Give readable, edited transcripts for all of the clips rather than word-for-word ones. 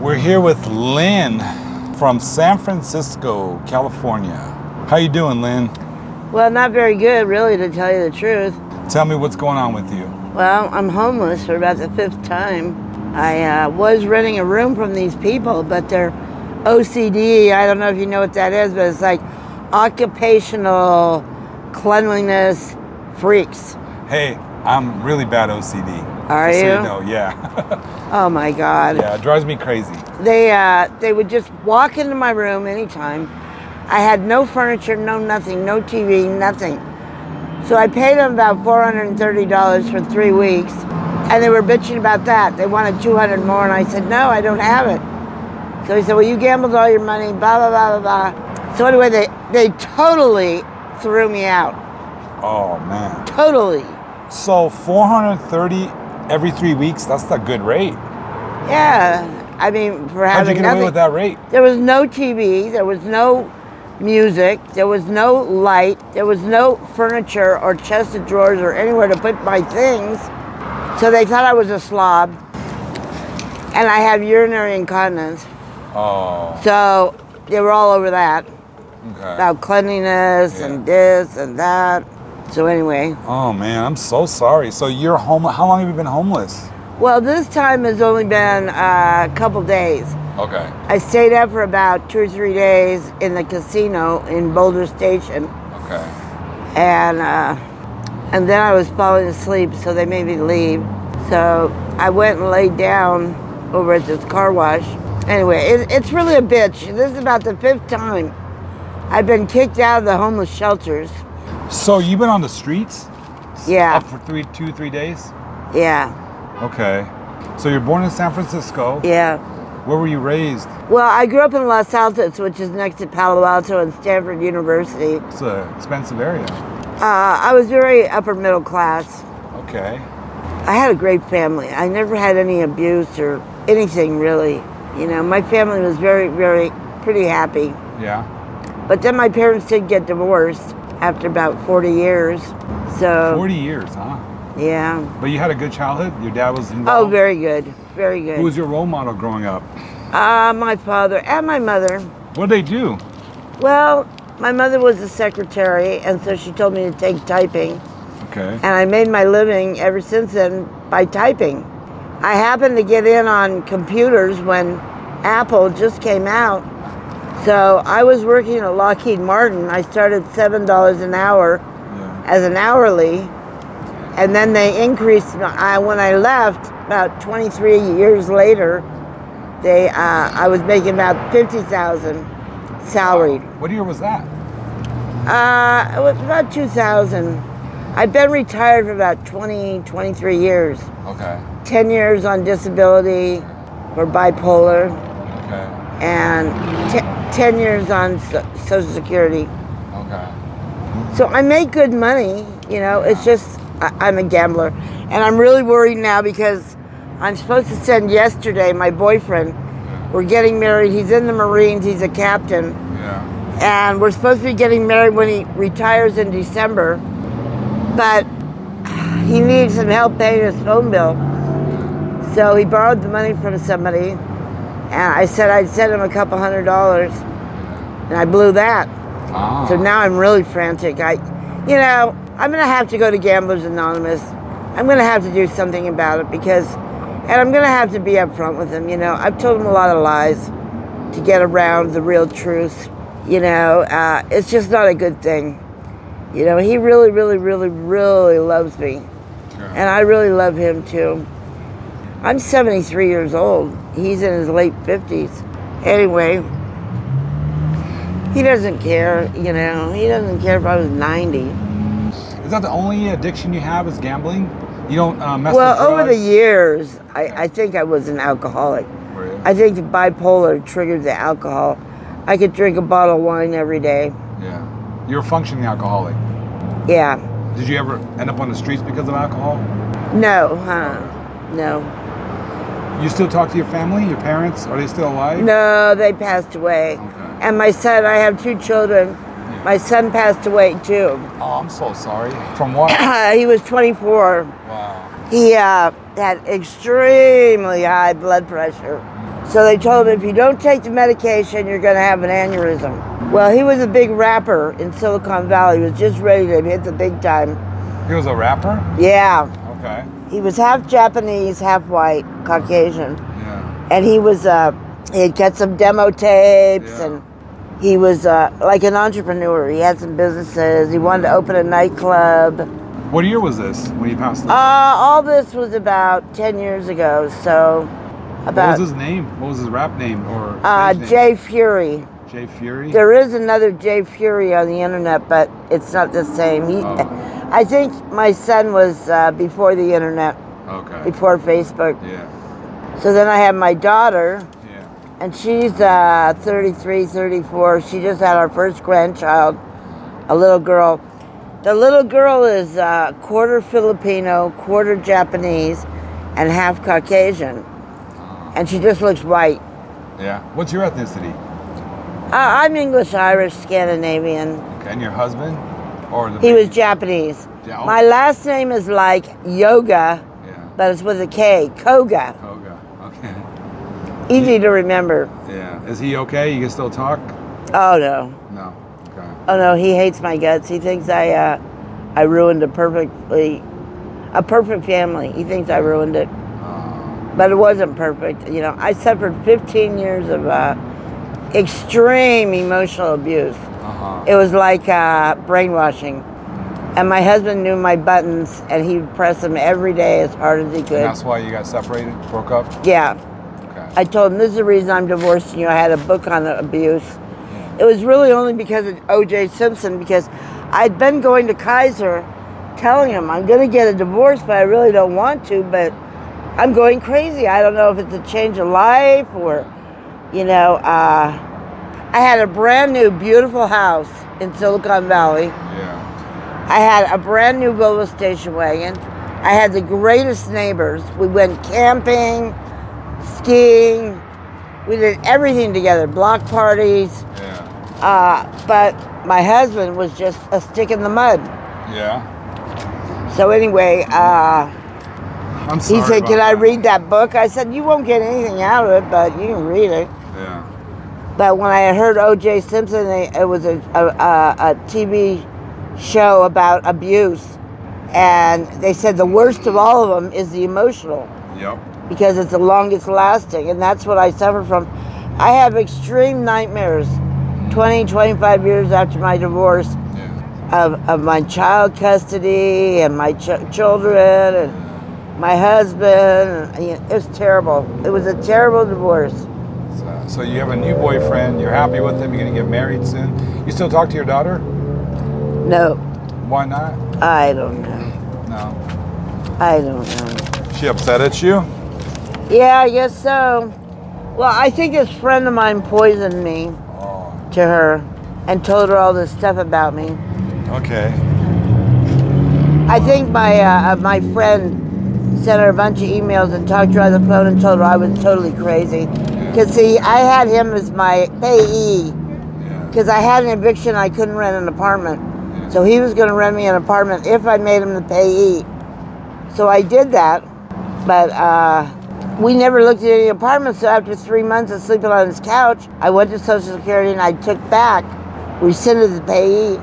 We're here with Lynn from San Francisco, California. How you doing, Lynn? Well, not very good, really, to tell you the truth. Tell me what's going on with you. Well, I'm homeless for about the 5th time. I was renting a room from these people, but they're OCD. I don't know if you know what that is, but it's like occupational cleanliness freaks. Hey, I'm really bad OCD. Are just you? So you know, yeah. Oh my God. Yeah, it drives me crazy. They would just walk into my room anytime. I had no furniture, no nothing, no TV, nothing. So I paid them about $430 for 3 weeks, and they were bitching about that. They wanted $200 more, and I said, no, I don't have it. So he said, well, you gambled all your money, blah, blah, blah, blah, blah. So anyway, they totally threw me out. Oh, man. Totally. So 430 every 3 weeks, that's a good rate. Yeah. I mean, for How'd you having get nothing. away with that rate? There was no TV, there was no music, there was no light, there was no furniture or chest of drawers or anywhere to put my things. So they thought I was a slob. And I have urinary incontinence. Oh. So they were all over that. Okay. About cleanliness and this and that. So anyway. Oh man, I'm so sorry. So you're home. How long have you been homeless? Well, this time has only been a couple days. Okay. I stayed up for about 2 or 3 days in the casino in Boulder Station. Okay. And then I was falling asleep, so they made me leave. So I went and laid down over at this car wash. Anyway, it's really a bitch. This is about the 5th time I've been kicked out of the homeless shelters. So you've been on the streets? Yeah. Up for 3 days? Yeah. Okay. So you're born in San Francisco. Yeah. Where were you raised? Well, I grew up in Los Altos, which is next to Palo Alto and Stanford University. It's an expensive area. I was very upper middle class. Okay. I had a great family. I never had any abuse or anything really. You know, my family was very, very, pretty happy. Yeah. But then my parents did get divorced after about 40 years. So 40 years, huh? Yeah. But you had a good childhood? Your dad was involved? Oh, very good. Very good. Who was your role model growing up? My father and my mother. What did they do? Well, my mother was a secretary, and so she told me to take typing. Okay. And I made my living ever since then by typing. I happened to get in on computers when Apple just came out. So I was working at Lockheed Martin. I started $7 an hour as an hourly. And then they increased, when I left, about 23 years later, I was making about $50,000 salaried. What year was that? It was about 2000. I've been retired for about 23 years. Okay. 10 years on disability for bipolar. Okay. And 10 years on Social Security. Okay. So I make good money, you know, it's just, I'm a gambler. And I'm really worried now because I'm supposed to send yesterday my boyfriend. We're getting married. He's in the Marines. He's a captain. Yeah. And we're supposed to be getting married when he retires in December. But he needs some help paying his phone bill. So he borrowed the money from somebody. And I said I'd send him a couple $100. And I blew that. Ah. So now I'm really frantic. I'm going to have to go to Gamblers Anonymous. I'm going to have to do something about it and I'm going to have to be upfront with him. You know, I've told him a lot of lies to get around the real truth. You know, it's just not a good thing. You know, he really, really, really, really loves me. Sure. And I really love him too. I'm 73 years old. He's in his late 50s. Anyway, he doesn't care, you know. He doesn't care if I was 90. Is that the only addiction you have is gambling? You don't mess with drugs? Well, over the years, I think I was an alcoholic. Were you? I think the bipolar triggered the alcohol. I could drink a bottle of wine every day. Yeah. You're a functioning alcoholic. Yeah. Did you ever end up on the streets because of alcohol? No, no. You still talk to your family, your parents? Are they still alive? No, they passed away. Okay. And my son, I have 2 children. Yeah. My son passed away too. Oh, I'm so sorry. From what? He was 24. Wow. He had extremely high blood pressure. So they told him, if you don't take the medication, you're going to have an aneurysm. Well, he was a big rapper in Silicon Valley. He was just ready to hit the big time. He was a rapper? Yeah. Okay. He was half Japanese, half white, Caucasian. Yeah. And he was, he had got some demo tapes, and he was like an entrepreneur. He had some businesses. He wanted to open a nightclub. What year was this when he passed away? All this was about 10 years ago, so about... What was his name? What was his rap name? Or Jay Fury. Jay Fury? There is another Jay Fury on the internet, but it's not the same. I think my son was before the internet, before Facebook. Yeah. So then I have my daughter, Yeah. and she's 33, 34. She just had our first grandchild, a little girl. The little girl is quarter Filipino, quarter Japanese, and half Caucasian. And she just looks white. Yeah. What's your ethnicity? I'm English, Irish, Scandinavian. Okay. And your husband? Or the He was Japanese. Yeah, My last name is like yoga, but it's with a K, Koga. Koga. Okay. Easy to remember. Yeah. Is he okay? You can still talk? Oh no. No. Okay. Oh no, he hates my guts. He thinks I ruined a perfect family. He thinks I ruined it. But it wasn't perfect. You know, I suffered 15 years of extreme emotional abuse. It was like brainwashing. And my husband knew my buttons, and he would press them every day as hard as he could. And that's why you got separated, broke up? Yeah. Okay. I told him, this is the reason I'm divorcing you. I had a book on abuse. It was really only because of O.J. Simpson, because I'd been going to Kaiser telling him, I'm going to get a divorce, but I really don't want to, but I'm going crazy. I don't know if it's a change of life or, you know, I had a brand new, beautiful house in Silicon Valley. Yeah. I had a brand new Volvo station wagon. I had the greatest neighbors. We went camping, skiing. We did everything together, block parties. Yeah. But my husband was just a stick in the mud. Yeah. So anyway, I'm sorry. he said, can I read that book? I said, you won't get anything out of it, but you can read it. Yeah. But when I had heard O.J. Simpson, it was a TV show about abuse. And they said the worst of all of them is the emotional. Yep. Because it's the longest lasting. And that's what I suffer from. I have extreme nightmares 20, 25 years after my divorce of my child custody and my children and my husband. It was terrible. It was a terrible divorce. So you have a new boyfriend. You're happy with him. You're going to get married soon. You still talk to your daughter? No. Why not? I don't know. No. I don't know. She upset at you? Yeah, I guess so. Well, I think this friend of mine poisoned me to her and told her all this stuff about me. Okay. I think my friend sent her a bunch of emails and talked to her on the phone and told her I was totally crazy. Because, see, I had him as my payee. Because I had an eviction, I couldn't rent an apartment. So he was going to rent me an apartment if I made him the payee. So I did that. But we never looked at any apartments. So after 3 months of sleeping on his couch, I went to Social Security and I took back, rescinded the payee.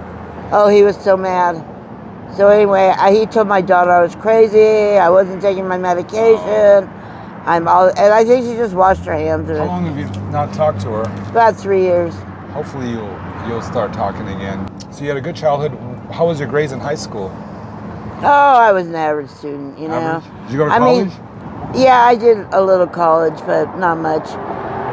Oh, he was so mad. So anyway, he told my daughter I was crazy. I wasn't taking my medication. And I think she just washed her hands of it. How long have you not talked to her? About 3 years. Hopefully you'll start talking again. So you had a good childhood. How was your grades in high school? Oh, I was an average student, you know. Average? Did you go to college? Yeah, I did a little college, but not much.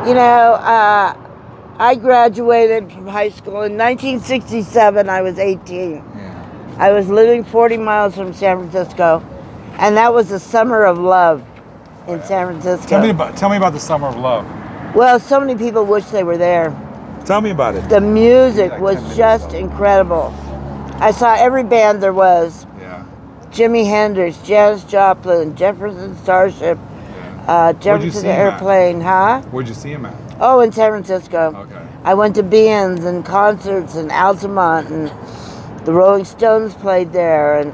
You know, I graduated from high school in 1967. I was 18. Yeah. I was living 40 miles from San Francisco, and that was the summer of love in San Francisco. Tell me about the summer of love. Well, so many people wish they were there. Tell me about it. The music was just incredible. I saw every band there was. Yeah. Jimi Hendrix, Janis Joplin, Jefferson Starship, Jefferson Airplane, huh? Where'd you see him at? Oh, in San Francisco. Okay. I went to Beans and concerts in Altamont, and the Rolling Stones played there, and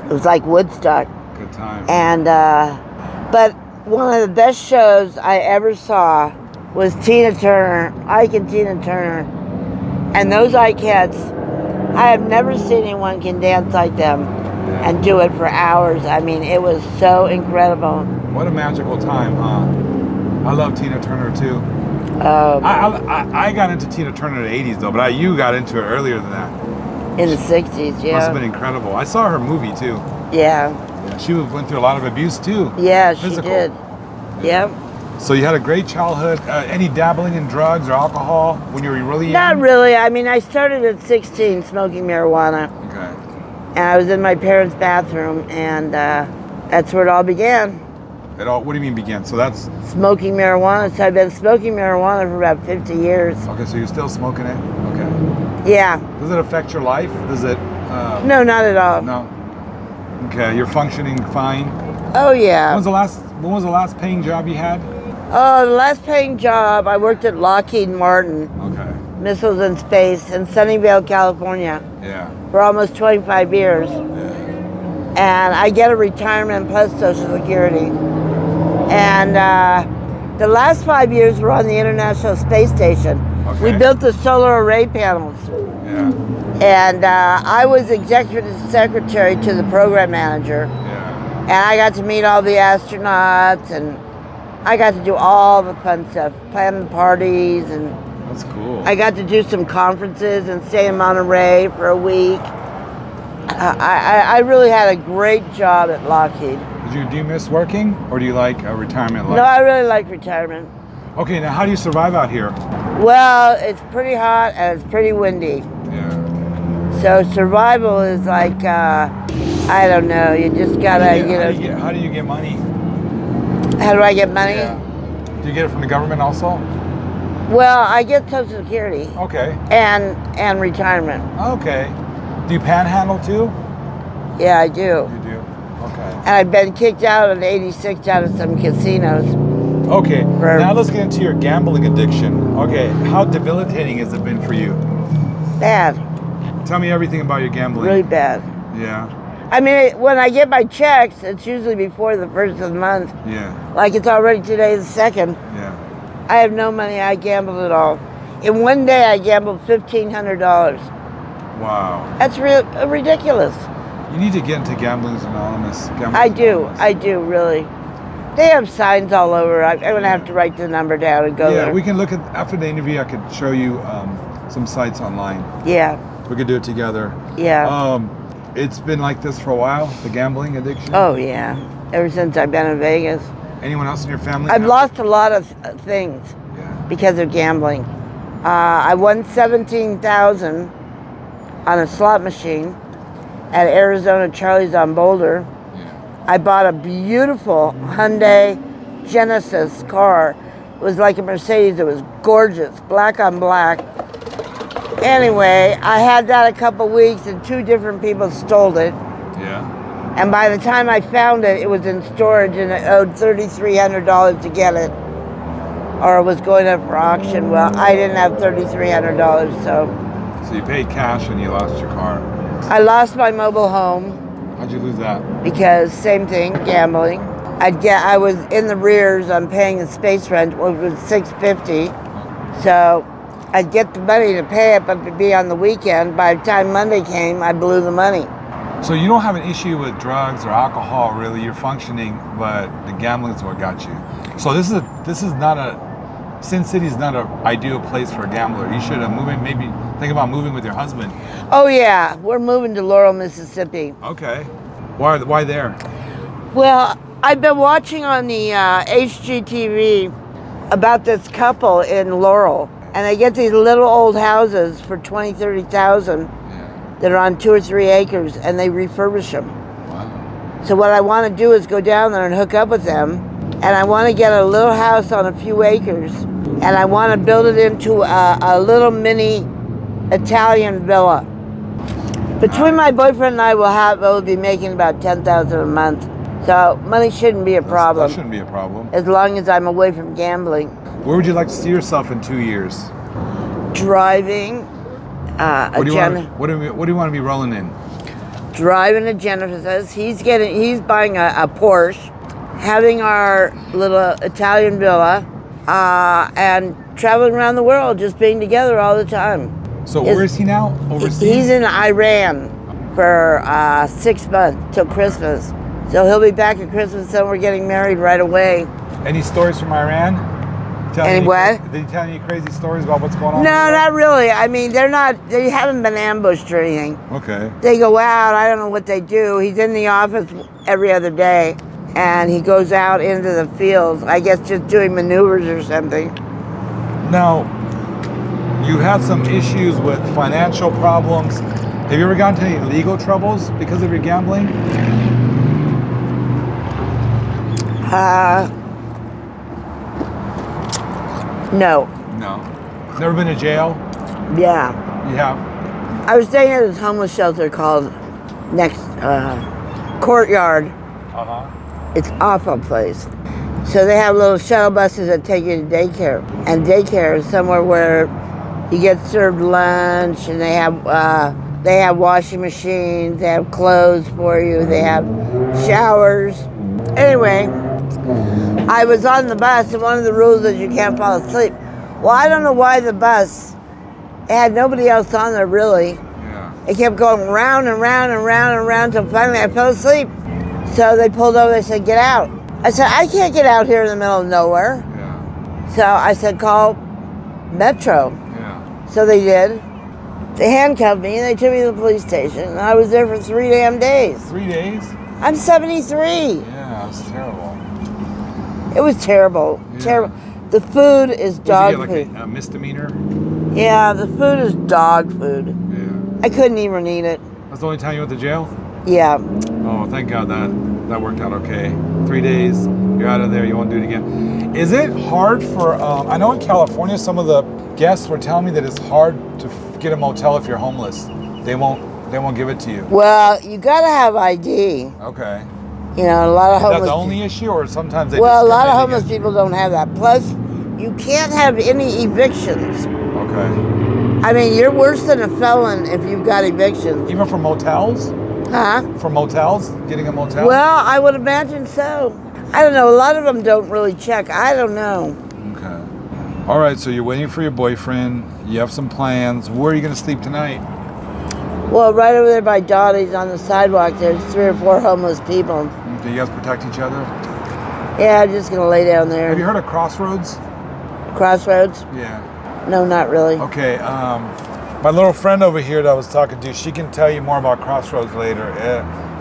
it was like Woodstock. Good time. And but one of the best shows I ever saw was Tina Turner, Ike and Tina Turner. And those Ikeettes, I have never seen anyone can dance like them and do it for hours. I mean, it was so incredible. What a magical time, huh? I love Tina Turner too. I got into Tina Turner in the 80s though, but you got into it earlier than that. In the 60s, yeah. Must have been incredible. I saw her movie too. Yeah. She went through a lot of abuse too. Yeah, Physical. she did. Yep. So you had a great childhood. Any dabbling in drugs or alcohol when you were really young? Not really. I mean, I started at 16 smoking marijuana. Okay. And I was in my parents' bathroom, and that's where it all began. What do you mean began? So that's... Smoking marijuana. So I've been smoking marijuana for about 50 years. Okay, so you're still smoking it? Okay. Yeah. Does it affect your life? Does it... No, not at all. No. Okay, you're functioning fine? Oh, yeah. When was the last paying job you had? Oh, the last paying job, I worked at Lockheed Martin. Okay. Missiles in Space in Sunnyvale, California. Yeah. For almost 25 years. Yeah. And I get a retirement plus Social Security. And the last 5 years were on the International Space Station. Okay. We built the solar array panels. Yeah. And I was executive secretary to the program manager. Yeah. And I got to meet all the astronauts, and I got to do all the fun stuff, plan the parties, and That's cool. I got to do some conferences and stay in Monterey for a week. I really had a great job at Lockheed. Do you miss working, or do you like a retirement life? No, I really like retirement. Okay, now how do you survive out here? Well, it's pretty hot and it's pretty windy. Yeah. So survival is like, I don't know, you just gotta, How do you get money? How do I get money? Yeah. Do you get it from the government also? Well, I get Social Security. Okay. And retirement. Okay. Do you panhandle too? Yeah, I do. You do. Okay. And I've been kicked out at 86 out of some casinos. Okay. Now let's get into your gambling addiction. Okay. How debilitating has it been for you? Bad. Tell me everything about your gambling. Really bad. Yeah. I mean, when I get my checks, it's usually before the first of the month. Yeah. Like it's already today the 2nd. Yeah. I have no money. I gambled it all. In one day, I gambled $1,500. Wow. That's ridiculous. You need to get into Gambling's Anonymous. I do, really. They have signs all over. I'm going to have to write the number down and go there. Yeah, we can look at, after the interview, I could show you some sites online. Yeah. We could do it together. Yeah. It's been like this for a while, the gambling addiction? Oh, yeah. Ever since I've been in Vegas. Anyone else in your family? I've lost a lot of things because of gambling. I won $17,000 on a slot machine at Arizona Charlie's on Boulder. Yeah. I bought a beautiful Hyundai Genesis car. It was like a Mercedes. It was gorgeous, black on black. Anyway, I had that a couple weeks and 2 different people stole it. Yeah. And by the time I found it, it was in storage and it owed $3,300 to get it. Or it was going up for auction. Well, I didn't have $3,300, so. So you paid cash and you lost your car. I lost my mobile home. How'd you lose that? Because same thing, gambling. I was in the rears on paying the space rent, which was $650. So I'd get the money to pay it, but it'd be on the weekend. By the time Monday came, I blew the money. So you don't have an issue with drugs or alcohol, really. You're functioning, but the gambling is what got you. So this is not a, Sin City is not an ideal place for a gambler. You should maybe think about moving with your husband. Oh yeah, we're moving to Laurel, Mississippi. Okay. Why there? Well, I've been watching on the HGTV about this couple in Laurel, and they get these little old houses for $20,000, $30,000 that are on 2 or 3 acres, and they refurbish them. Wow. So what I want to do is go down there and hook up with them, and I want to get a little house on a few acres, and I want to build it into a little mini Italian villa. Between my boyfriend and I, we'll be making about $10,000 a month. So money shouldn't be a problem. That shouldn't be a problem. As long as I'm away from gambling. Where would you like to see yourself in 2 years? Driving What do you want to be rolling in? Driving a Genesis. He's buying a Porsche, having our little Italian villa, and traveling around the world, just being together all the time. So where is he now? Overseas? He's in Iran for 6 months till Christmas. So he'll be back at Christmas, and we're getting married right away. Any stories from Iran? Any what? Did he tell you crazy stories about what's going on? No, not really. I mean, they haven't been ambushed or anything. Okay. They go out, I don't know what they do. He's in the office every other day, and he goes out into the fields, I guess just doing maneuvers or something. Now, you had some issues with financial problems. Have you ever gotten into any legal troubles because of your gambling? No. No. Never been to jail? Yeah. You have? I was staying at this homeless shelter called Next Courtyard. Uh-huh. It's an awful place. So they have little shuttle buses that take you to daycare. And daycare is somewhere where you get served lunch, and they have washing machines, they have clothes for you, they have showers. Anyway, I was on the bus, and one of the rules is you can't fall asleep. Well, I don't know why the bus, it had nobody else on there really. Yeah. It kept going round and round and round and round until finally I fell asleep. So they pulled over, they said, get out. I said, I can't get out here in the middle of nowhere. Yeah. So I said, call Metro. Yeah. So they did. They handcuffed me and they took me to the police station. And I was there for 3 damn days. 3 days? I'm 73. Yeah, it's terrible. It was terrible. Yeah. Terrible. The food is dog Did you get food. like a misdemeanor? Yeah, the food is dog food. Yeah. I couldn't even eat it. That's the only time you went to jail? Yeah. Oh, thank God that worked out okay. 3 days, you're out of there, you won't do it again. Is it hard for, I know in California, some of the guests were telling me that it's hard to get a motel if you're homeless. They won't give it to you. Well, you gotta have ID. Okay. You know, a lot of Is that homeless. the only issue, or sometimes they Well, a lot of discriminate homeless against- people don't have that. Plus, you can't have any evictions. Okay. I mean, you're worse than a felon if you've got evictions. Even for motels? Huh? For motels? Getting a motel? Well, I would imagine so. I don't know. A lot of them don't really check. I don't know. Okay. All right, so you're waiting for your boyfriend. You have some plans. Where are you going to sleep tonight? Well, right over there by Dottie's on the sidewalk, there's 3 or 4 homeless people. Do you guys protect each other? Yeah, I'm just gonna lay down there. Have you heard of Crossroads? Crossroads? Yeah. No, not really. Okay, my little friend over here that I was talking to, she can tell you more about Crossroads later.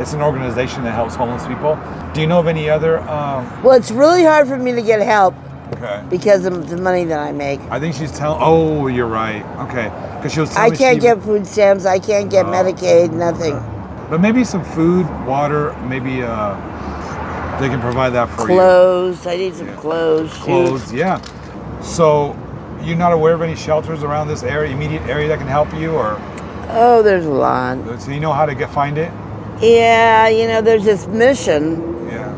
It's an organization that helps homeless people. Do you know of any other? Well, it's really hard for me to get help Okay. because of the money that I make. I think she's telling. Oh, you're right. Okay, because she was I telling me can't she- get food stamps. I can't get Medicaid. Nothing. But maybe some food, water. Maybe they can provide that for you. Clothes. I need some clothes. Shoes. Clothes, yeah. So you're not aware of any shelters around this area, immediate area that can help you, or Oh, there's a lot. so you know how to find it? Yeah, you know, there's this mission Yeah.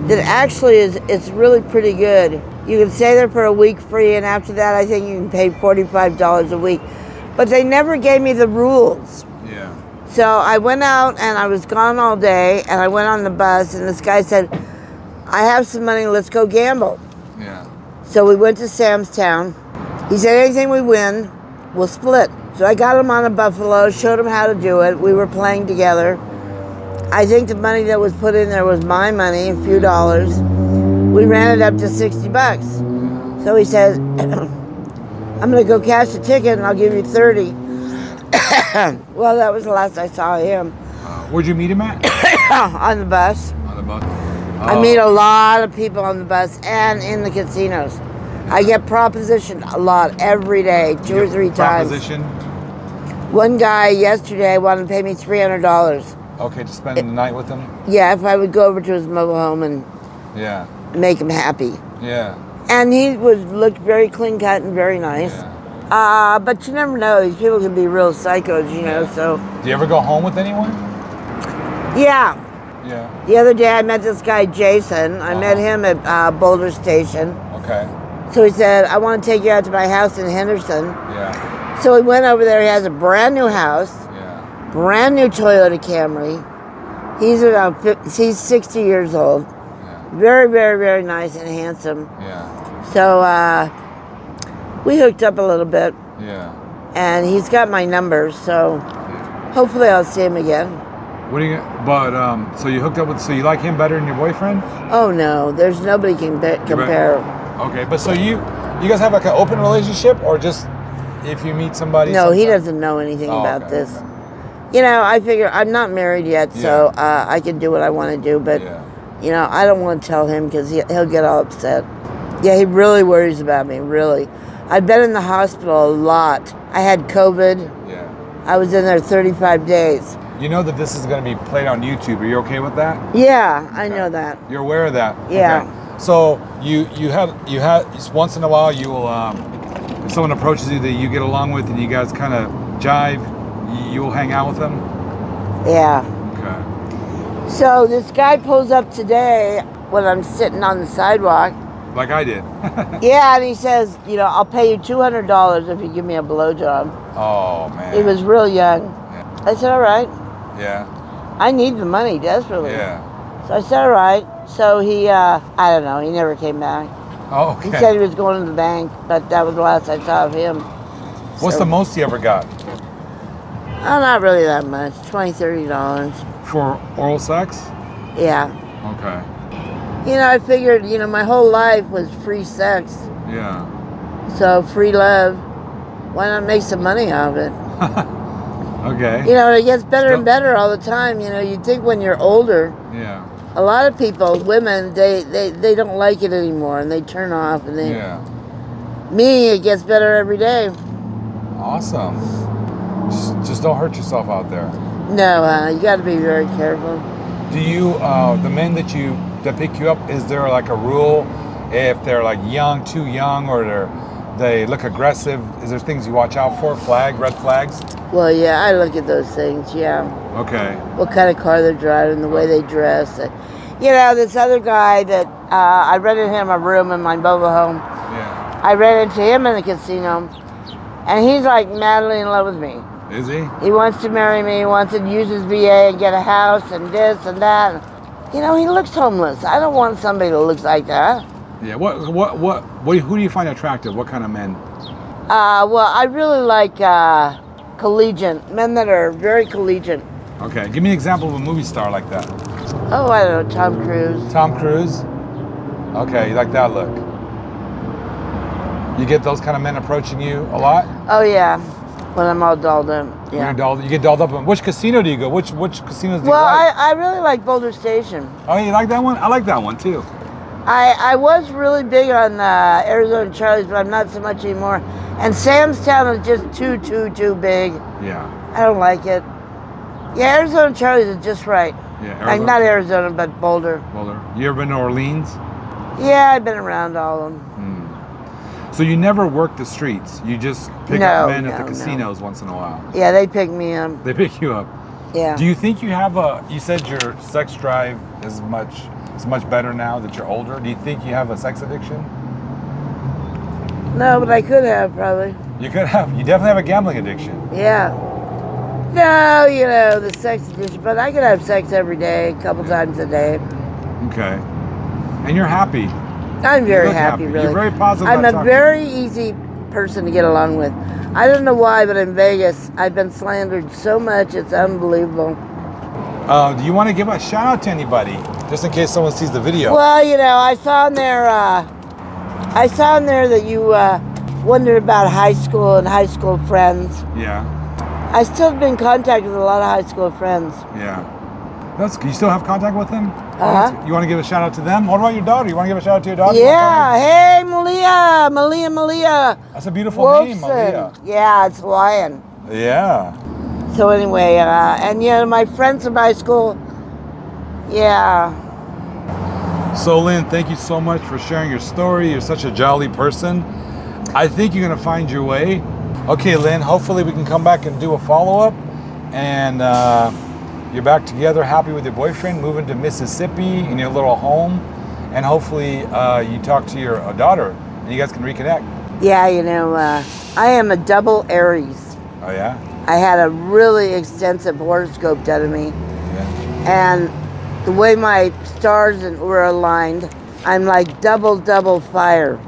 that actually it's really pretty good. You can stay there for a week free, and after that, I think you can pay $45 a week. But they never gave me the rules. Yeah. So I went out and I was gone all day, and I went on the bus, and this guy said, I have some money, let's go gamble. Yeah. So we went to Sam's Town. He said, anything we win, we'll split. So I got him on a buffalo, showed him how to do it. We were playing together. I think the money that was put in there was my money, a few dollars. We ran it up to 60 bucks. So he said, I'm gonna go cash the ticket and I'll give you 30. Well, that was the last I saw him. Where'd you meet him at? On the bus. On the bus. I meet a lot of people on the bus and in the casinos. I get propositioned a lot every day, 2 or 3 times. Proposition. One guy yesterday wanted to pay me $300. Okay, to spend the night with him. Yeah, if I would go over to his mobile home and Yeah. make him happy. Yeah. And he looked very clean cut and very nice. Yeah. But you never know. These people can be real psychos, you know. So Do you ever go home with anyone? yeah. Yeah. The other day I met this guy Jason. I met him at Boulder Station. Okay. So he said, I want to take you out to my house in Henderson. Yeah. So we went over there. He has a brand new house, Yeah. brand new Toyota Camry. He's 60 years old. Yeah. Very, very, very nice and handsome. Yeah. So we hooked up a little bit, Yeah. and he's got my number, so hopefully I'll see him again. What do you? But so you hooked up with? So you like him better than your boyfriend? Oh no, there's nobody can compare. Okay, but so you guys have like an open relationship, or just if you meet somebody? No, he sometime- doesn't know anything about okay, this. okay. You know, I figure I'm not married yet, so I can do what I want to do. But Yeah. you know, I don't want to tell him because he'll get all upset. Yeah, he really worries about me. Really, I've been in the hospital a lot. I had COVID. Yeah. I was in there 35 days. You know that this is going to be played on YouTube. Are you okay with that? Yeah, I know that. You're aware of that? Yeah. Okay. So you had once in a while you will if someone approaches you that you get along with and you guys kind of jive, you will hang out with them. Yeah. Okay. So this guy pulls up today when I'm sitting on the sidewalk. Like I did. Yeah, and he says, you know, I'll pay you $200 if you give me a blowjob. Oh man. He was real young. Yeah. I said, all right. Yeah. I need the money desperately. Yeah. So I said, all right. So he, I don't know, he never came back. Oh, okay. He said he was going to the bank, but that was the last I saw of him. What's So- the most you ever got Oh, not really that much, $20, $30. for oral sex? Yeah. Okay. You know, I figured, you know, my whole life was free sex. Yeah. So free love. Why not make some money out of it? Okay. You know, it gets better Still- and better all the time. You know, you think when you're older, Yeah. a lot of people, women, they don't like it anymore and they turn off and they. Yeah. Me, it gets better every day. Awesome. Just don't hurt yourself out there. No, you got to be very careful. Do you the men that pick you up? Is there like a rule if they're like young, too young, or they look aggressive? Is there things you watch out for? Red flags? Well, yeah, I look at those things. Yeah, Okay. what kind of car they're driving, the way they dress. You know, this other guy that I rented him a room in my mobile home. Yeah. I ran into him in the casino, and he's like madly in love with me. Is he? He wants to marry me, he wants to use his VA and get a house and this and that. You know, he looks homeless. I don't want somebody that looks like that. Yeah. Who do you find attractive? What kind of men? Well, I really like collegiate, men that are very collegiate. Okay. Give me an example of a movie star like that. Oh, I don't know, Tom Cruise. Tom Cruise. Okay. You like that look? You get those kind of men approaching you a lot? Oh, yeah, when I'm all dolled up. When Yeah. you get dolled up. Which casino do you go? Which casinos do Well, you like? I really like Boulder Station. Oh, you like that one? I like that one too. I was really big on Arizona Charlie's, but I'm not so much anymore. And Sam's Town is just too big. Yeah. I don't like it. Yeah, Arizona Charlie's is just right. Yeah. Like not Arizona, but Boulder. Boulder. You ever been to Orleans? Yeah, I've been around all of them. So you never work the streets. You just pick No, up men at no, the no. casinos once in a while. Yeah, they pick me up. They pick you up. Yeah. Do you think you have you said your sex drive is much better now that you're older. Do you think you have a sex addiction? No, but I could have probably. You could have. You definitely have a gambling addiction. Yeah. No, you know, the sex addiction, but I could have sex every day, a couple times a day. Okay. And you're happy. I'm You very look happy, really. You're very positive. I'm about a talking. very easy person to get along with. I don't know why, but in Vegas, I've been slandered so much, it's unbelievable. Do you want to give a shout out to anybody, just in case someone sees the video? Well, you know, I saw in there that you wondered about high school and high school friends. Yeah. I still have been in contact with a lot of high school friends. Yeah. That's. You still have contact with them? Uh-huh. You want to give a shout out to them? What about your daughter? You want to give a shout out to your daughter? Yeah. Hey, Malia. That's a beautiful name, Malia. Wolfson. Yeah, it's Hawaiian. Yeah. So anyway, and you know, my friends from high school, yeah. So Lynn, thank you so much for sharing your story. You're such a jolly person. I think you're gonna find your way. Okay, Lynn, hopefully we can come back and do a follow-up, and you're back together, happy with your boyfriend, moving to Mississippi in your little home, and hopefully you talk to your daughter and you guys can reconnect. Yeah, you know, I am a double Aries. Oh yeah? I had a really extensive horoscope done to me. Yeah. And The way my stars were aligned, I'm like double fire.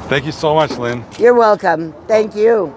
Thank you so much, Lynn. You're welcome. Thank you.